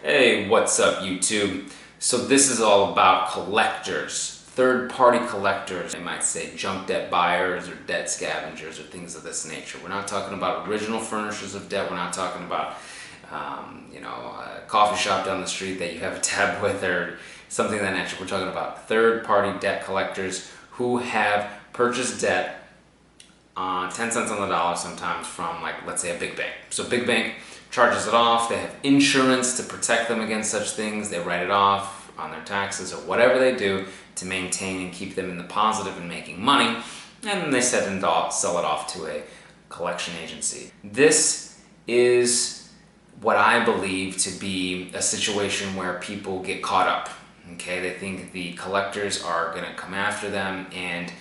Hey, what's up YouTube? So this is all about collectors, third-party collectors. They might say junk debt buyers or debt scavengers or things of this nature. We're not talking about original furnishers of debt. We're not talking about a coffee shop down the street that you have a tab with or something of that nature. We're talking about third-party debt collectors who have purchased debt 10 cents on the dollar sometimes from, like, let's say a big bank. So big bank charges it off. They have insurance to protect them against such things. They write it off on their taxes or whatever they do to maintain and keep them in the positive and making money. And then they sell it off to a collection agency. This is what I believe to be a situation where people get caught up. Okay, they think the collectors are going to come after them and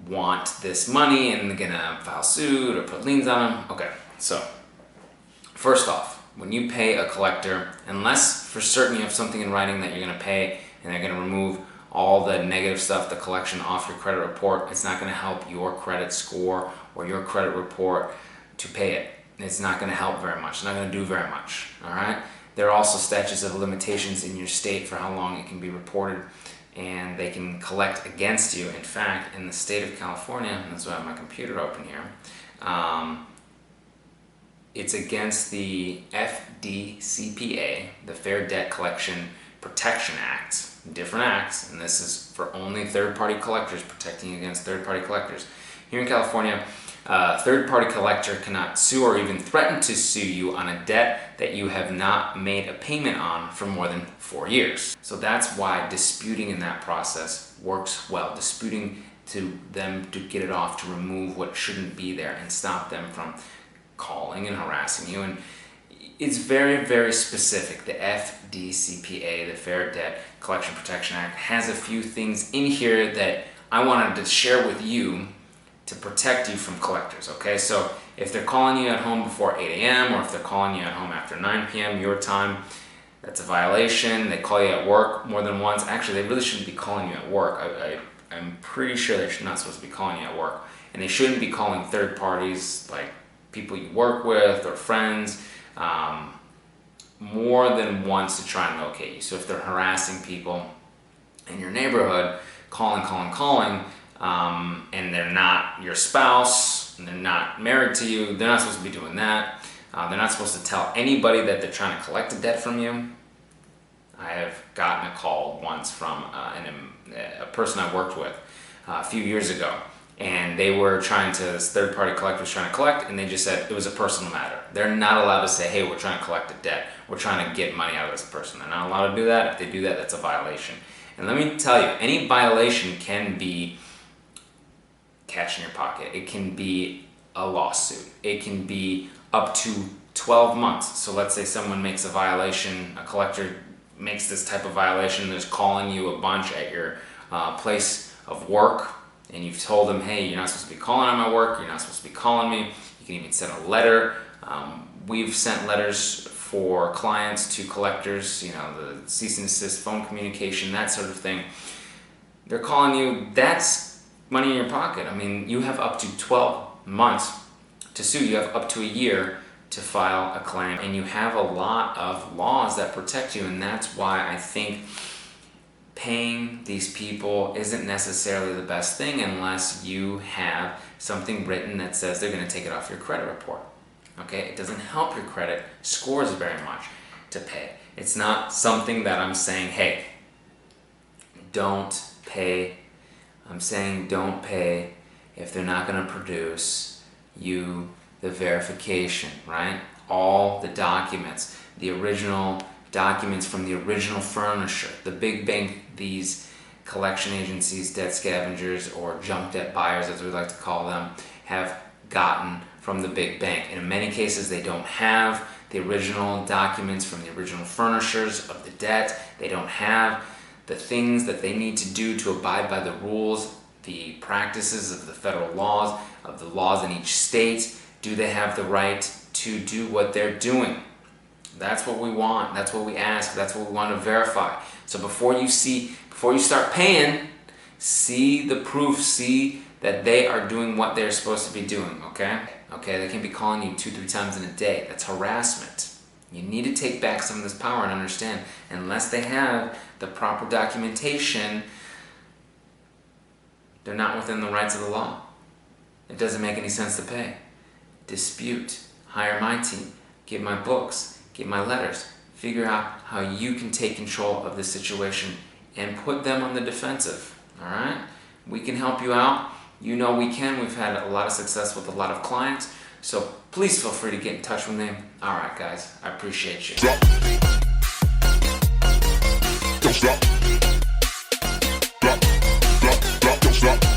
want this money and they're going to file suit or put liens on them. Okay, so first off, when you pay a collector, unless for certain you have something in writing that you're going to pay and they're going to remove all the negative stuff, the collection off your credit report, it's not going to help your credit score or your credit report to pay it. It's not going to help very much. It's not going to do very much, all right? There are also statutes of limitations in your state for how long it can be reported, and they can collect against you. In fact, in the state of California, and that's why I have my computer open here, it's against the FDCPA, the Fair Debt Collection Protection Act. Different acts, and this is for only third-party collectors, protecting against third-party collectors. Here in California, a third-party collector cannot sue or even threaten to sue you on a debt that you have not made a payment on for more than 4 years. So that's why disputing in that process works well. Disputing to them to get it off, to remove what shouldn't be there and stop them from calling and harassing you. And it's very, very specific. The FDCPA, the Fair Debt Collection Protection Act, has a few things in here that I wanted to share with you to protect you from collectors, okay? So if they're calling you at home before 8 a.m. or if they're calling you at home after 9 p.m. your time, that's a violation. They call you at work more than once. Actually, they really shouldn't be calling you at work. I'm pretty sure they're not supposed to be calling you at work. And they shouldn't be calling third parties, like people you work with or friends, more than once to try and locate you. So if they're harassing people in your neighborhood, calling, and they're not your spouse, and they're not married to you, they're not supposed to be doing that. They're not supposed to tell anybody that they're trying to collect a debt from you. I have gotten a call once from a person I worked with a few years ago, and they were this third-party collector was trying to collect, and they just said it was a personal matter. They're not allowed to say, hey, we're trying to collect a debt. We're trying to get money out of this person. They're not allowed to do that. If they do that, that's a violation. And let me tell you, any violation can be cash in your pocket. It can be a lawsuit. It can be up to 12 months. So let's say someone makes a violation, a collector makes this type of violation, is calling you a bunch at your place of work, and you've told them, hey, you're not supposed to be calling on my work, you're not supposed to be calling me. You can even send a letter. We've sent letters for clients to collectors, the cease and desist phone communication, that sort of thing. They're calling you, that's money in your pocket. I mean, you have up to 12 months to sue. You have up to a year to file a claim, and you have a lot of laws that protect you, and that's why I think paying these people isn't necessarily the best thing unless you have something written that says they're going to take it off your credit report. Okay, it doesn't help your credit scores very much to pay. It's not something that I'm saying, hey, don't pay. I'm saying don't pay if they're not going to produce you the verification, right? All the documents, the original documents from the original furnisher. The big bank, these collection agencies, debt scavengers, or junk debt buyers, as we like to call them, have gotten from the big bank. And in many cases, they don't have the original documents from the original furnishers of the debt. They don't have the things that they need to do to abide by the rules, the practices of the federal laws, of the laws in each state. Do they have the right to do what they're doing? That's what we want. That's what we ask. That's what we want to verify. So before you start paying, see the proof, see that they are doing what they're supposed to be doing, okay? Okay, they can be calling you 2-3 times in a day. That's harassment. You need to take back some of this power and understand, unless they have the proper documentation, they're not within the rights of the law. It doesn't make any sense to pay. Dispute, hire my team, get my books, get my letters, figure out how you can take control of the situation and put them on the defensive, all right? We can help you out. You know we can. We've had a lot of success with a lot of clients, so please feel free to get in touch with me. All right, guys, I appreciate you. Don't stop. Don't stop.